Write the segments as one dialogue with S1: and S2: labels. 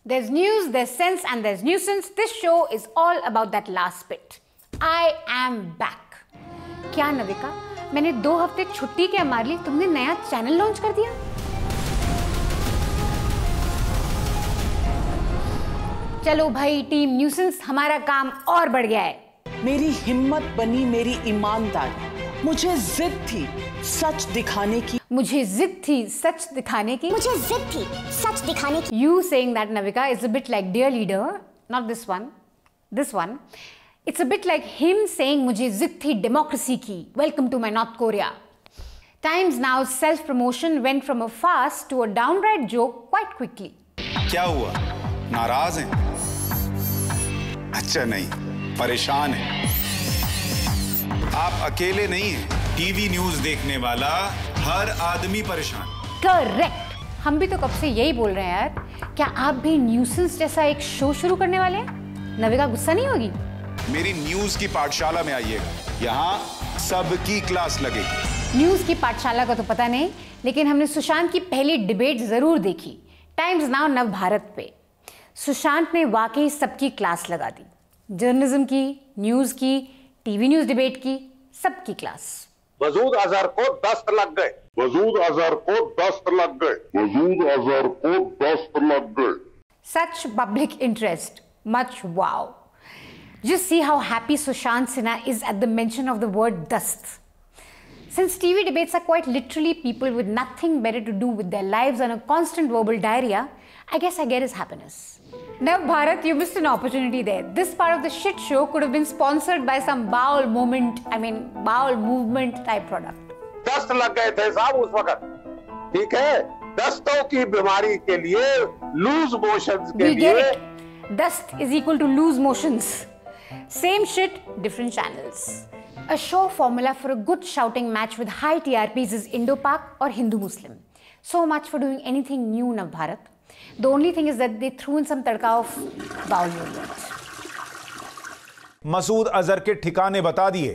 S1: There's news, there's sense, and there's nuisance. This show is all about that last bit. I am back. क्या नविका, मैंने 2 हफ्ते छुट्टी क्या मार ली, तुमने नया चैनल लॉन्च कर दिया? चलो भाई टीम न्यूसेंस, हमारा काम और बढ़ गया है।
S2: मेरी हिम्मत बनी मेरी ईमानदारी, मुझे जिद थी सच दिखाने की।
S1: मुझे जिद थी सच दिखाने की।
S3: मुझे जिद थी सच दिखाने की।
S1: You saying that, Navika, is a bit like dear leader, not this one. This one, it's a bit like him saying मुझे जिद थी democracy की. Welcome to my North Korea. Times now self-promotion went from a farce to a downright joke quite quickly.
S4: क्या हुआ? नाराज हैं? अच्छा नहीं, परेशान हैं। आप अकेले नहीं हैं। टीवी न्यूज देखने वाला हर आदमी परेशान।
S1: करेक्ट, हम भी तो कब से यही बोल रहे हैं यार। क्या आप भी न्यूसेंस जैसा एक शो शुरू करने वाले हैं? नविका गुस्सा नहीं होगी?
S4: मेरी न्यूज की पाठशाला में आइएगा, यहाँ सबकी क्लास लगेगी।
S1: न्यूज की पाठशाला का तो पता नहीं, लेकिन हमने सुशांत की पहली डिबेट जरूर देखी, टाइम्स नाउ नव भारत पे। सुशांत ने वाकई सबकी क्लास लगा दी, जर्नलिज्म की, न्यूज की, टीवी न्यूज डिबेट की, सबकी क्लास।
S5: मसूद अजहर को 10 लग गए। मसूद अजहर को 10 लग गए। मसूद अजहर को 10 लग गए।
S1: Such public interest, much wow. Just see how happy Sushant Sinha is at the mention of the word dust. Since TV debates are quite literally people with nothing better to do with their lives and a constant verbal diarrhea, I guess I get his happiness. Nav Bharat, you missed an opportunity there. This part of the shit show could have been sponsored by some bowel movement type product.
S5: 10 लग गए थे साहब उस वक्त, ठीक है? दस्तों की बीमारी के लिए, लूज मोशंस के लिए।
S1: We get it. Dust is equal to loose motions. Same shit, different channels. A show formula for a good shouting match with high TRPs is Indo-Pak or Hindu-Muslim. So much for doing anything new, Nav Bharat. The only thing is that they threw in some tadka of bowel movement.
S6: Masood Azhar के ठिकाने बता दिए।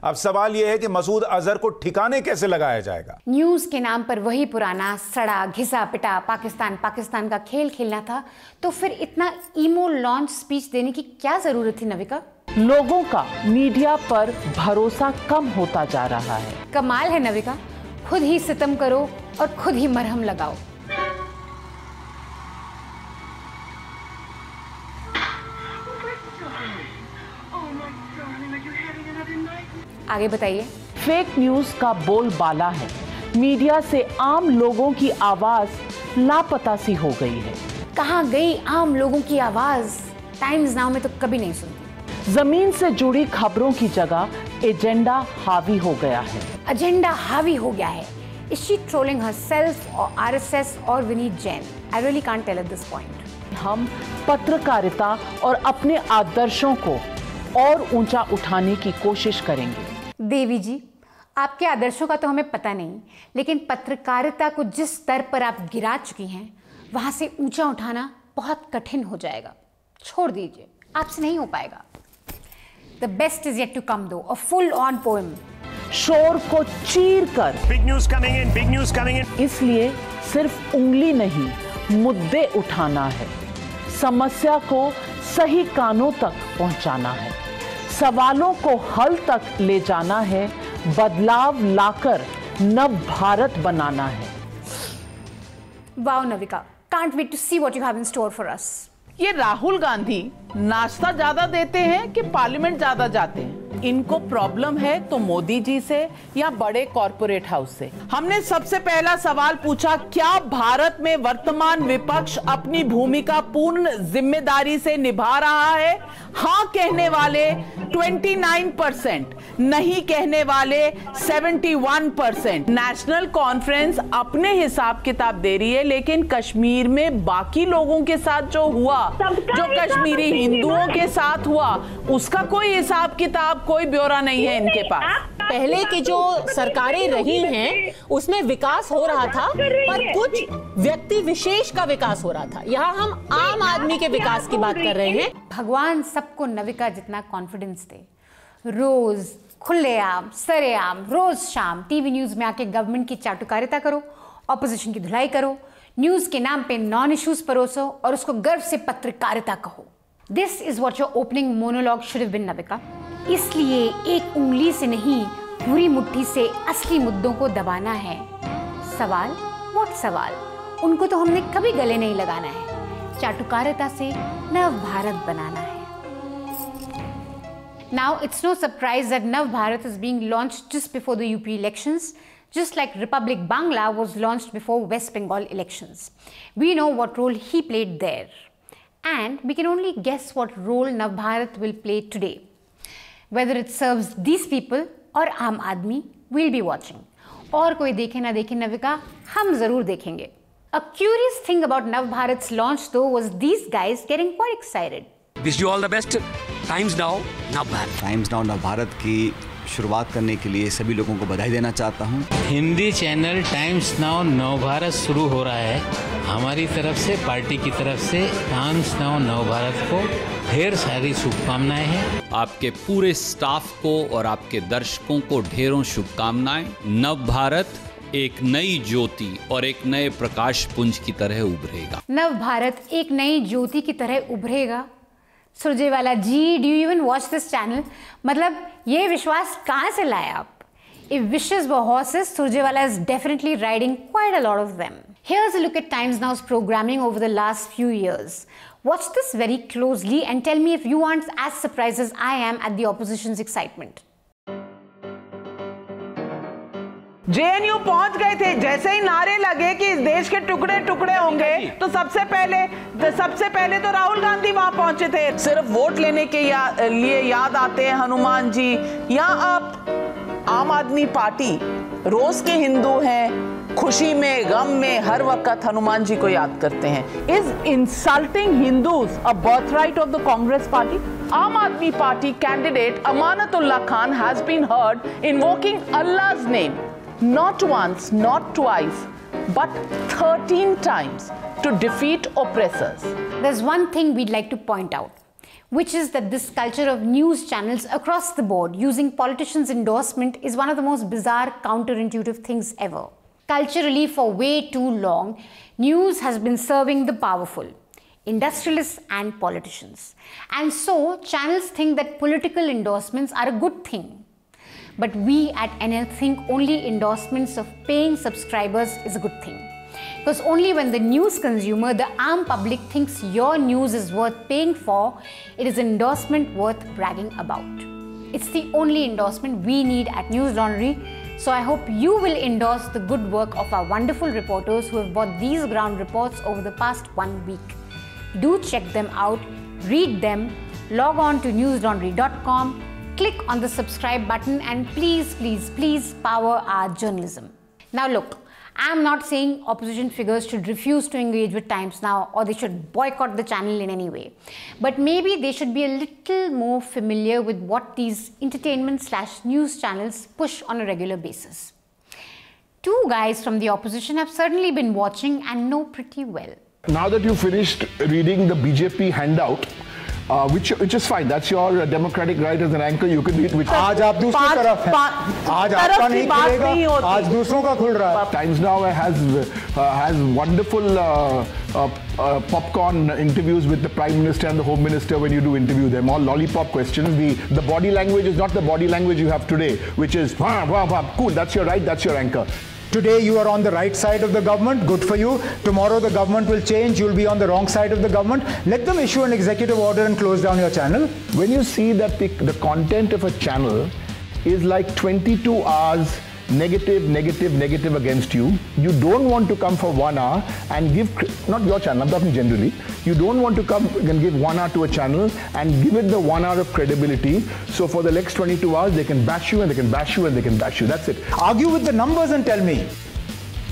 S6: अब सवाल यह है कि मसूद अजहर को ठिकाने कैसे लगाया जाएगा?
S1: न्यूज के नाम पर वही पुराना सड़ा घिसा पिटा पाकिस्तान का खेल खेलना था, तो फिर इतना ईमो लॉन्च स्पीच देने की क्या जरूरत थी नविका?
S2: लोगों का मीडिया पर भरोसा कम होता जा रहा है।
S1: कमाल है नविका, खुद ही सितम करो और खुद ही मरहम लगाओ। आगे बताइए।
S2: फेक न्यूज का बोलबाला है, मीडिया से आम लोगों की आवाज लापता सी हो गई है।
S1: कहाँ गई आम लोगों की आवाज? टाइम्स नाउ में तो कभी नहीं सुनती।
S2: जमीन से जुड़ी खबरों की जगह एजेंडा हावी हो गया है।
S1: एजेंडा हावी हो गया है। Is she trolling herself or RSS or Vineet Jain? I really can't tell at this point.
S2: हम पत्रकारिता और अपने आदर्शों को और ऊंचा उठाने की कोशिश करेंगे।
S1: देवी जी, आपके आदर्शों का तो हमें पता नहीं, लेकिन पत्रकारिता को जिस स्तर पर आप गिरा चुकी हैं, वहां से ऊंचा उठाना बहुत कठिन हो जाएगा। छोड़ दीजिए, आपसे नहीं हो पाएगा। The best is yet to come though, a full-on poem.
S2: शोर को चीर कर
S7: Big news coming in, big news coming in.
S2: इसलिए सिर्फ उंगली नहीं, मुद्दे उठाना है, समस्या को सही कानों तक पहुंचाना है, सवालों को हल तक ले जाना है, बदलाव लाकर नव भारत बनाना है।
S1: Wow, Navika, can't wait to see what you have in store for us.
S2: ये राहुल गांधी नाश्ता ज्यादा देते हैं कि पार्लियामेंट ज्यादा जाते हैं? इनको प्रॉब्लम है तो मोदी जी से या बड़े कॉरपोरेट हाउस से। हमने सबसे पहला सवाल पूछा, क्या भारत में वर्तमान विपक्ष अपनी भूमिका पूर्ण जिम्मेदारी से निभा रहा है? हाँ कहने वाले 29%, नहीं कहने वाले 71%। नेशनल कॉन्फ्रेंस अपने हिसाब किताब दे रही है, लेकिन कश्मीर में बाकी लोगों के साथ जो हुआ, जो कश्मीरी हिंदुओं के साथ हुआ, उसका कोई हिसाब किताब, कोई ब्यौरा नहीं है इनके पास।
S8: पहले की जो सरकारें रही हैं उसमें विकास हो रहा था, पर कुछ व्यक्ति विशेष का विकास हो रहा था। यहाँ हम आम आदमी के विकास की बात कर रहे हैं।
S1: भगवान सबको नविका जितना कॉन्फिडेंस दे। रोज खुलेआम सरेआम रोज शाम टीवी न्यूज में आके गवर्नमेंट की चाटुकारिता करो ऑपोजिशन की धुलाई करो, न्यूज के नाम पे नॉन इश्यूज परोसो और उसको गर्व से पत्रकारिता कहो। This is what your opening monologue should have been, Navika. इसलिए एक उंगली से नहीं, पूरी मुट्ठी से असली मुद्दों को दबाना है। सवाल, व्हाट सवाल? उनको तो हमने कभी गले नहीं लगाना है। चाटुकारिता से नव भारत बनाना है। Now, it's no surprise that Nav Bharat is being launched just before the UP elections, just like Republic Bangla was launched before West Bengal elections. We know what role he played there. And we can only guess what role Nav Bharat will play today. Whether it serves these people or Aam Aadmi, we'll be watching. और कोई देखे ना देखे नविका, हम जरूर देखेंगे. A curious thing about Nav Bharat's launch though was these guys getting quite excited.
S9: Wish you all the best. Times Now, Nav Bharat.
S10: Times Now, नव भारत की शुरुआत करने के लिए सभी लोगों को बधाई देना चाहता हूँ।
S11: हिंदी चैनल टाइम्स नाउ नव भारत शुरू हो रहा है। हमारी तरफ से, पार्टी की तरफ से टाइम्स नाउ नव भारत को ढेर सारी शुभकामनाएं हैं।
S12: आपके पूरे स्टाफ को और आपके दर्शकों को ढेरों शुभकामनाएं। नव भारत एक नई ज्योति और एक नए प्रकाश पुंज की तरह उभरेगा।
S1: नव भारत एक नई ज्योति की तरह उभरेगा। Surjewala ji, do you even watch this channel? मतलब ये विश्वास कहाँ से लाए आप? If wishes were horses, Surjewala is definitely riding quite a lot of them. Here's a look at Times Now's programming over the last few years. Watch this very closely and tell me if you aren't as surprised as I am at the opposition's excitement.
S2: JNU पहुंच गए थे। जैसे ही नारे लगे कि इस देश के टुकड़े टुकड़े होंगे तो सबसे पहले तो राहुल गांधी वहां पहुंचे थे। सिर्फ वोट लेने के लिए याद आते हैं हनुमान जी, या आप आम आदमी पार्टी रोज के हिंदू हैं, खुशी में गम में हर वक्त हनुमान जी को याद करते हैं। Is insulting Hindus a birthright of the Congress party? Aam Aadmi Party candidate Amanatullah Khan has been heard invoking Allah's name not once, not twice, but 13 times to defeat oppressors.
S1: There's one thing we'd like to point out, which is that this culture of news channels across the board using politicians' endorsement is one of the most bizarre, counterintuitive things ever. Culturally, for way too long, news has been serving the powerful, industrialists and politicians. And so, channels think that political endorsements are a good thing. But we at NL think only endorsements of paying subscribers is a good thing. Because only when the news consumer, the armed public, thinks your news is worth paying for, it is an endorsement worth bragging about. It's the only endorsement we need at News Laundry. So I hope you will endorse the good work of our wonderful reporters who have brought these ground reports over the past 1 week. Do check them out, read them, log on to newslaundry.com, click on the subscribe button and please, please, please power our journalism. Now look, I'm not saying opposition figures should refuse to engage with Times Now or they should boycott the channel in any way. But maybe they should be a little more familiar with what these entertainment/news channels push on a regular basis. Two guys from the opposition have certainly been watching and know pretty well.
S5: Now that you finished reading the BJP handout, which is fine. That's your democratic right as an anchor. You can read which.
S6: आज आप दूसरी तरफ हैं. आज आपका नहीं खुलेगा. आज दूसरों का खुल रहा है.
S5: Times Now has wonderful popcorn interviews with the Prime Minister and the Home Minister when you do interview them. All lollipop questions. The body language is not the body language you have today, which is cool. That's your right. That's your anchor.
S6: Today you are on the right side of the government, good for you. Tomorrow the government will change, you'll be on the wrong side of the government. Let them issue an executive order and close down your channel.
S5: When you see that the content of a channel is like 22 hours negative against you, you don't want to come for 1 hour and give, not your channel, I'm talking generally, you don't want to come and give 1 hour to a channel and give it the 1 hour of credibility. So for the next 22 hours, they can bash you and they can bash you and they can bash you. That's it.
S6: Argue with the numbers and tell me.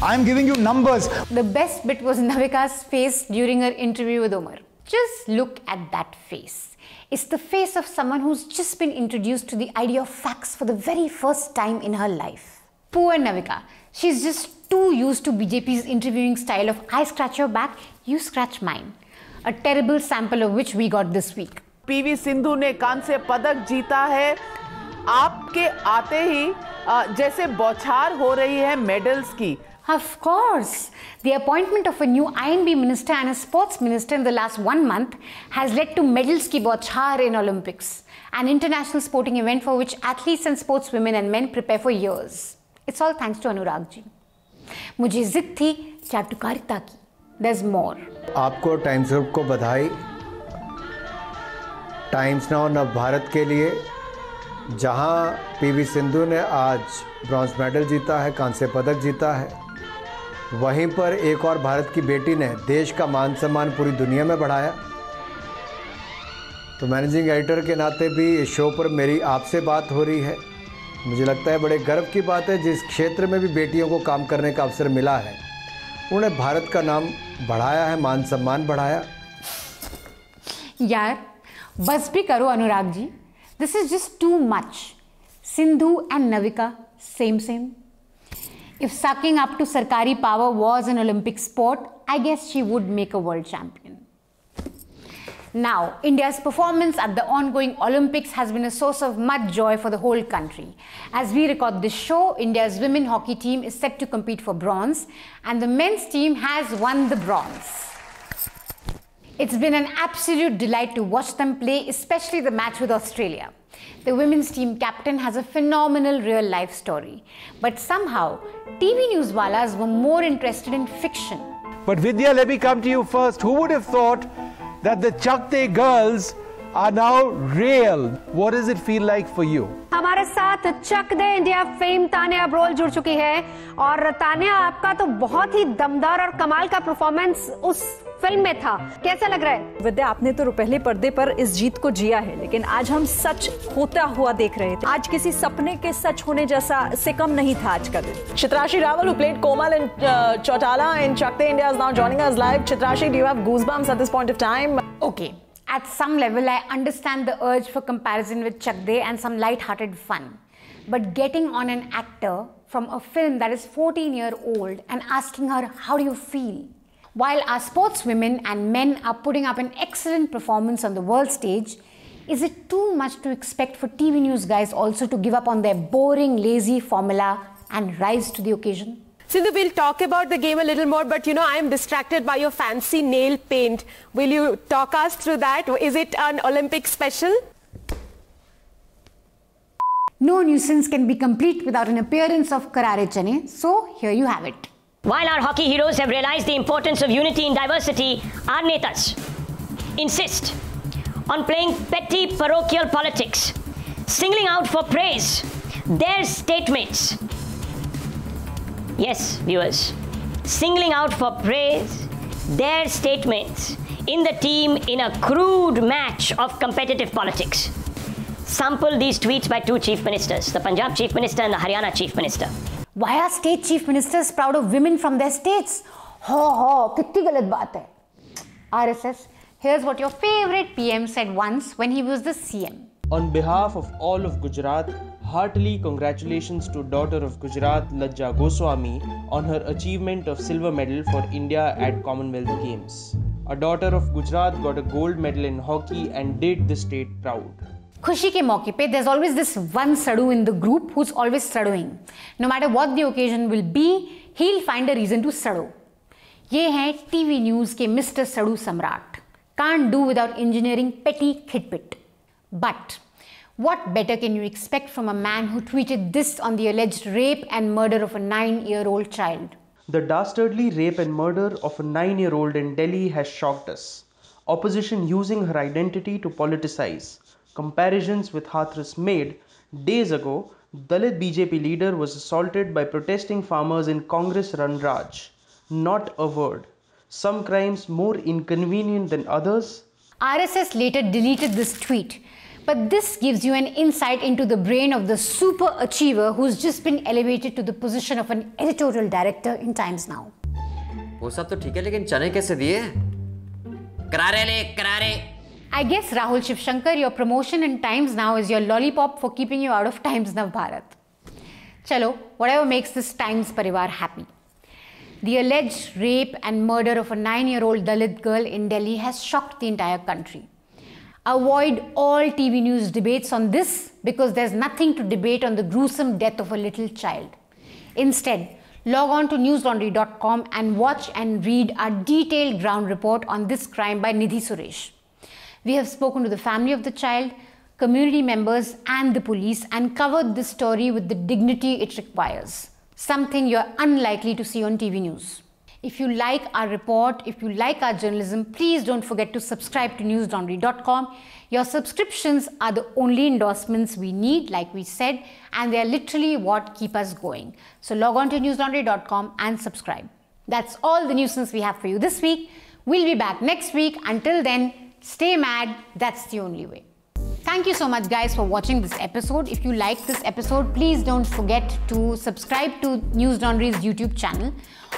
S6: I'm giving you numbers.
S1: The best bit was Navika's face during her interview with Omar. Just look at that face. It's the face of someone who's just been introduced to the idea of facts for the very first time in her life. Poor Navika. She's just too used to BJP's interviewing style of I scratch your back, you scratch mine. A terrible sample of which we got this week.
S2: PV Sindhu ने कांस्य पदक जीता है। आपके आते ही जैसे बौछार हो रही है मेडल्स की,
S1: Of course. The appointment of a new INB minister and a sports minister in the last 1 month has led to medals ki bauchar in Olympics, an international sporting event for which athletes and sportswomen and men prepare for years. It's all thanks to Anurag ji. मुझे जिद थी चाटुकारिता की. There's more.
S13: आपको times group को बधाई. Times now नव भारत के लिए, जहां पीवी सिंधु ने आज ब्रॉन्ज मेडल जीता है, कांस्य पदक जीता है, वहीं पर एक और भारत की बेटी ने देश का मान सम्मान पूरी दुनिया में बढ़ाया. तो मैनेजिंग एडिटर के नाते भी इस शो पर मेरी आपसे बात हो रही है. मुझे लगता है बड़े गर्व की बात है, जिस क्षेत्र में भी बेटियों को काम करने का अवसर मिला है, उन्होंने भारत का नाम बढ़ाया है, मान सम्मान बढ़ाया.
S1: यार बस भी करो Anurag ji. This is just too much. Sindhu and Navika, same. If sucking up to Sarkari power was an Olympic sport, I guess she would make a world champion. Now, India's performance at the ongoing Olympics has been a source of much joy for the whole country. As we record this show, India's women hockey team is set to compete for bronze, and the men's team has won the bronze. It's been an absolute delight to watch them play, especially the match with Australia. The women's team captain has a phenomenal real-life story. But somehow, TV newswallas were more interested in fiction.
S14: But Vidya, let me come to you first. Who would have thought that the Chakde girls are now real? What does it feel like for you?
S15: हमारे साथ चक दे India fame Tania Abrol जुड़ चुकी है. और तानिया, आपका तो बहुत ही दमदार और कमाल का परफॉर्मेंस उस फिल्म में था. कैसा लग रहा है?
S16: विद्या, आपने तो पहले पर्दे पर इस जीत को जिया है, लेकिन आज हम सच होता हुआ देख रहे थे. आज किसी सपने के सच होने जैसा से कम नहीं था आज का दिन.
S8: Chitrashi Rawal, who played Komal and Chautala in Chak De India, is now joining us live. Chitrashi, do you have goosebumps at this point of time?
S1: Okay. At some level, I understand the urge for comparison with Chak De and some light-hearted fun. But getting on an actor from a film that is 14-year-old and asking her, how do you feel? While our sportswomen and men are putting up an excellent performance on the world stage, is it too much to expect for TV news guys also to give up on their boring, lazy formula and rise to the occasion?
S15: Sindhu, we'll talk about the game a little more, but I am distracted by your fancy nail paint. Will you talk us through that? Is it an Olympic special?
S1: No nuisance can be complete without an appearance of Karare Chane, so here you have it.
S3: While our hockey heroes have realized the importance of unity in diversity, our netas insist on playing petty parochial politics, singling out for praise their statements. Yes, viewers, singling out for praise their statements in the team in a crude match of competitive politics. Sample these tweets by two chief ministers, the Punjab chief minister and the Haryana chief minister.
S1: Why are state chief ministers proud of women from their states? Ho, kitni galat baat hai. RSS, here's what your favorite PM said once when he was the CM.
S17: On behalf of all of Gujarat, heartily congratulations to daughter of Gujarat, Lajja Goswami, on her achievement of silver medal for India at Commonwealth Games. A daughter of Gujarat got a gold medal in hockey and did the state proud.
S1: Khushi ke mauke pe, there's always this one Sadhu in the group who's always Sadhuing. No matter what the occasion will be, he'll find a reason to Sadhu. Ye hai TV news ke Mr. Sadhu Samrat. Can't do without engineering petty khitpit. But what better can you expect from a man who tweeted this on the alleged rape and murder of a 9-year-old child?
S17: The dastardly rape and murder of a 9-year-old in Delhi has shocked us. Opposition using her identity to politicize. Comparisons with Hathras made. Days ago, Dalit BJP leader was assaulted by protesting farmers in Congress-run Raj. Not a word. Some crimes more inconvenient than others.
S1: RSS later deleted this tweet. But this gives you an insight into the brain of the super achiever who's just been elevated to the position of an editorial director in Times Now.
S18: वो सब तो ठीक है, लेकिन चने कैसे दिए? करारे ले, करारे.
S1: I guess Rahul Shivshankar, your promotion in Times Now is your lollipop for keeping you out of Times Now Bharat. Chalo, whatever makes this Times Parivar happy. The alleged rape and murder of a 9-year-old Dalit girl in Delhi has shocked the entire country. Avoid all TV news debates on this because there's nothing to debate on the gruesome death of a little child. Instead, log on to newslaundry.com and watch and read our detailed ground report on this crime by Nidhi Suresh. We have spoken to the family of the child, community members and the police and covered this story with the dignity it requires, something you're unlikely to see on TV news. If you like our report, if you like our journalism, please don't forget to subscribe to newslaundry.com. Your subscriptions are the only endorsements we need, like we said, and they are literally what keep us going. So log on to newslaundry.com and subscribe. That's all the nuisance we have for you this week. We'll be back next week. Until then, stay mad. That's the only way. Thank you so much guys for watching this episode. If you liked this episode, please don't forget to subscribe to News Laundry's YouTube channel.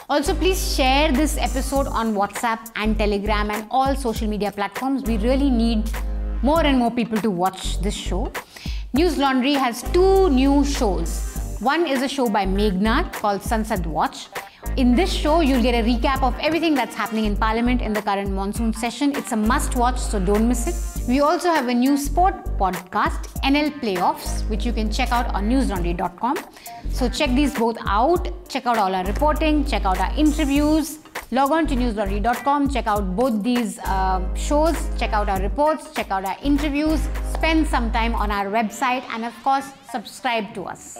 S1: Also, please share this episode on WhatsApp and Telegram and all social media platforms. We really need more and more people to watch this show. News Laundry has 2 new shows. One is a show by Meghnad called Sansad Watch. In this show, you'll get a recap of everything that's happening in Parliament in the current monsoon session. It's a must-watch, so don't miss it. We also have a new sport podcast, NL Playoffs, which you can check out on newslaundry.com. So check these both out. Check out all our reporting. Check out our interviews. Log on to newslaundry.com. Check out both these shows. Check out our reports. Check out our interviews. Spend some time on our website. And of course, subscribe to us.